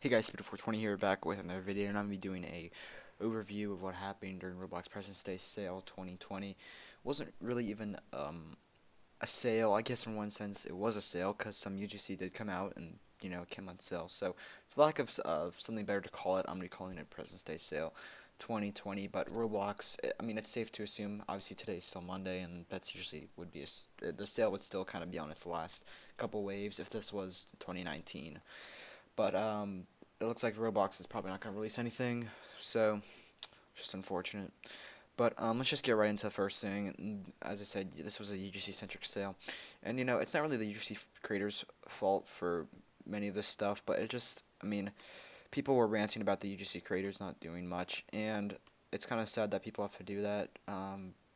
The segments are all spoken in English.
Hey guys, Speeder420 here, back with another video, and I'm going to be doing a overview of what happened during Roblox President's Day Sale 2020. Wasn't really even a sale. I guess in one sense it was a sale because some UGC did come out and it came on sale. So for lack of something better to call it, I'm going to be calling it President's Day Sale 2020. But Roblox, I mean, it's safe to assume. Obviously today is still Monday, and that's usually would be the sale would still kind of be on its last couple waves if this was 2019. But it looks like Roblox is probably not going to release anything, so just unfortunate. But let's just get right into the first thing. As I said, this was a UGC-centric sale, and it's not really the UGC creators' fault for many of this stuff, but I mean, people were ranting about the UGC creators not doing much, and it's kind of sad that people have to do that,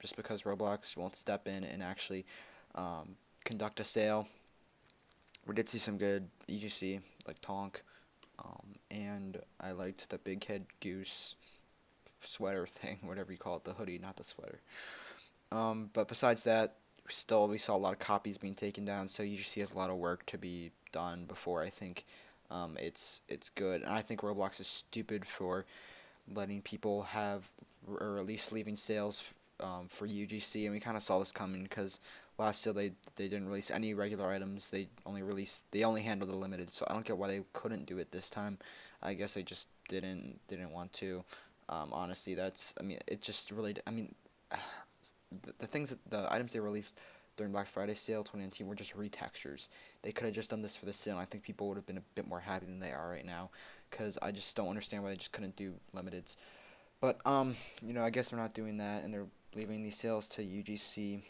just because Roblox won't step in and actually conduct a sale. We did see some good UGC, like Tonk, and I liked the big head goose sweater thing, whatever you call it, the hoodie, not the sweater. But besides that, still we saw a lot of copies being taken down, so UGC has a lot of work to be done before I think it's good. And I think Roblox is stupid for letting people have, or at least leaving sales for UGC, and we kind of saw this coming because last year they didn't release any regular items. They only handled the limited. So I don't get why they couldn't do it this time. I guess they just didn't want to. Honestly, I mean, it just really, I mean, the items they released during Black Friday sale 2019 were just retextures. They could have just done this for the sale, and I think people would have been a bit more happy than they are right now, because I just don't understand why they just couldn't do limiteds. But I guess they're not doing that, and they're leaving these sales to UGC.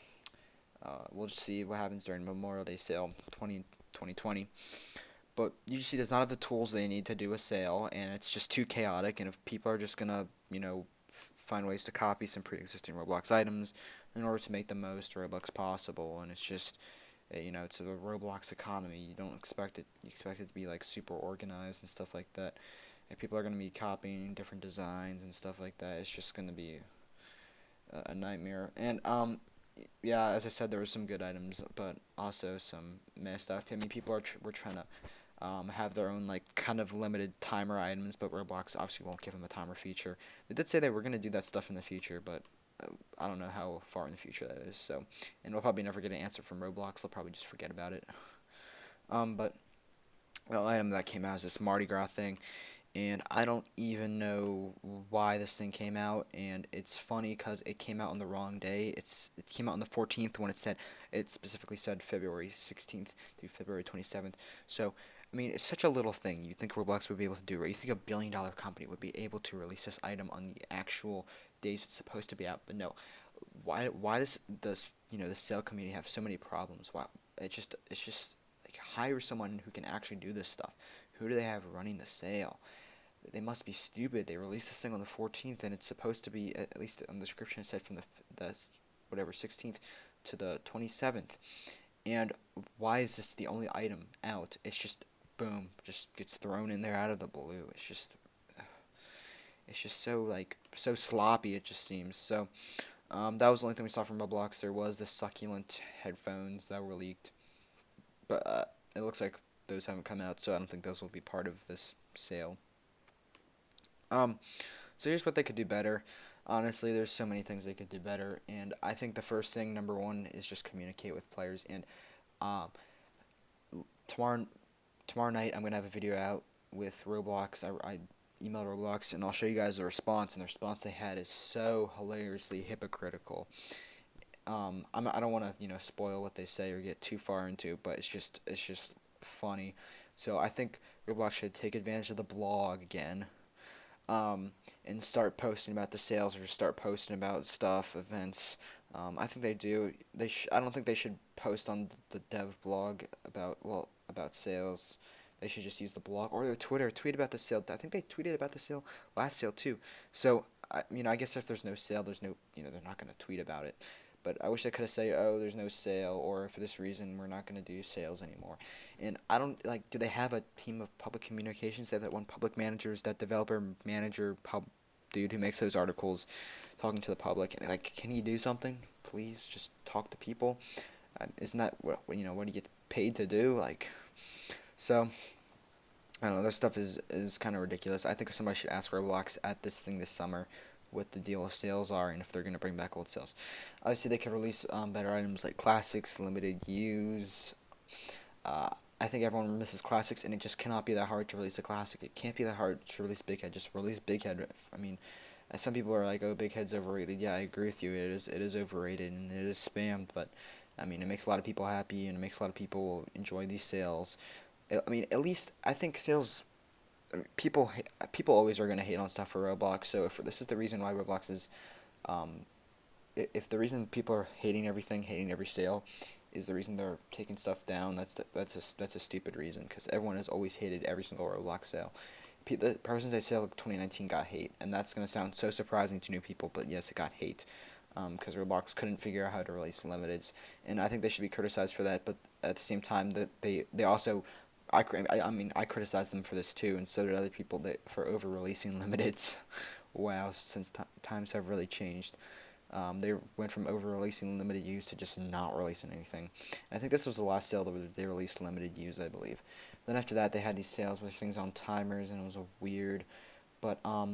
We'll just see what happens during Memorial Day sale 2020. But UGC does not have the tools they need to do a sale, and it's just too chaotic. And if people are just gonna, find ways to copy some pre-existing Roblox items in order to make the most Robux possible, and it's just, it's a Roblox economy. You don't expect it. You expect it to be like super organized and stuff like that. And people are gonna be copying different designs and stuff like that. It's just gonna be a nightmare. And yeah, as I said, there were some good items, but also some messed up. I mean, people were trying to have their own like kind of limited timer items, but Roblox obviously won't give them a timer feature. They did say they were gonna do that stuff in the future, but I don't know how far in the future that is. So, and we'll probably never get an answer from Roblox. They'll probably just forget about it. But the item that came out is this Mardi Gras thing, and I don't even know why this thing came out, and it's funny because it came out on the wrong day. It came out on the 14th when it specifically said February 16th through February 27th. So I mean, it's such a little thing. You think Roblox would be able to do, right? You think a billion-dollar company would be able to release this item on the actual days it's supposed to be out, but no. Why does the sale community have so many problems? Why it's just like hire someone who can actually do this stuff. Who do they have running the sale? They must be stupid. They released this thing on the 14th, and it's supposed to be, at least on the description it said, from the whatever 16th to the 27th. And why is this the only item out? It's just boom, just gets thrown in there out of the blue. It's just so like so sloppy. It just seems so. That was the only thing we saw from Roblox. There was the succulent headphones that were leaked, but it looks like those haven't come out, so I don't think those will be part of this sale. Um, so here's what they could do better. Honestly, there's so many things they could do better, and I think the first thing, number one, is just communicate with players. And um, tomorrow, tomorrow night, I'm gonna have a video out with Roblox. I emailed Roblox, and I'll show you guys the response. And the response they had is so hilariously hypocritical. I don't want to spoil what they say or get too far into, but it's just funny. So I think Roblox should take advantage of the blog again, and start posting about the sales or just start posting about stuff, events. I think they do. I don't think they should post on the dev blog about sales. They should just use the blog or their Twitter. Tweet about the sale. I think they tweeted about the sale last sale too. So I guess if there's no sale, there's no they're not gonna tweet about it. But I wish I could have said, oh, there's no sale, or for this reason, we're not going to do sales anymore. And I don't, like, do they have a team of public communications? They have that one public manager, is that developer manager dude who makes those articles talking to the public. And, like, can he do something? Please, just talk to people. Isn't that what do you get paid to do? Like, so I don't know. This stuff is kind of ridiculous. I think somebody should ask Roblox at this thing this summer what the deal with sales are and if they're gonna bring back old sales. Obviously, they could release better items like classics, limited use. Uh, I think everyone misses classics, and it just cannot be that hard to release a classic. It can't be that hard to release Big Head. Just release Big Head. I mean, some people are like, "Oh, Big Head's overrated." Yeah, I agree with you. It is overrated and it is spammed, but I mean, it makes a lot of people happy and it makes a lot of people enjoy these sales. I mean, at least I think sales. I mean, people always are gonna hate on stuff for Roblox. So if this is the reason why Roblox is, um, if the reason people are hating everything, hating every sale, is the reason they're taking stuff down, that's a stupid reason because everyone has always hated every single Roblox sale. The President's Day sale of 2019 got hate, and that's gonna sound so surprising to new people, but yes, it got hate, because Roblox couldn't figure out how to release limiteds, and I think they should be criticized for that. But at the same time, that they also, I mean, I criticized them for this too, and so did other people that for over releasing limiteds. Wow, since times have really changed. They went from over releasing limited use to just not releasing anything. And I think this was the last sale that they released limited use, I believe. Then after that, they had these sales with things on timers, and it was a weird. But I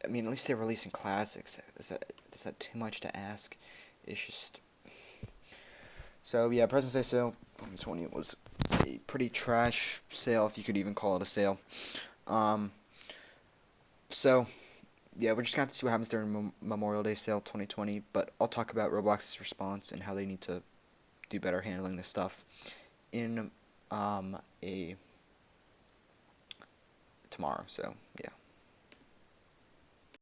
mean, at least they're releasing classics. Is that too much to ask? It's just. So yeah, President's Day sale 2020 was a pretty trash sale, if you could even call it a sale. Um, so yeah, we're just gonna have to see what happens during Memorial Day sale 2020. But I'll talk about Roblox's response and how they need to do better handling this stuff in a tomorrow. So yeah.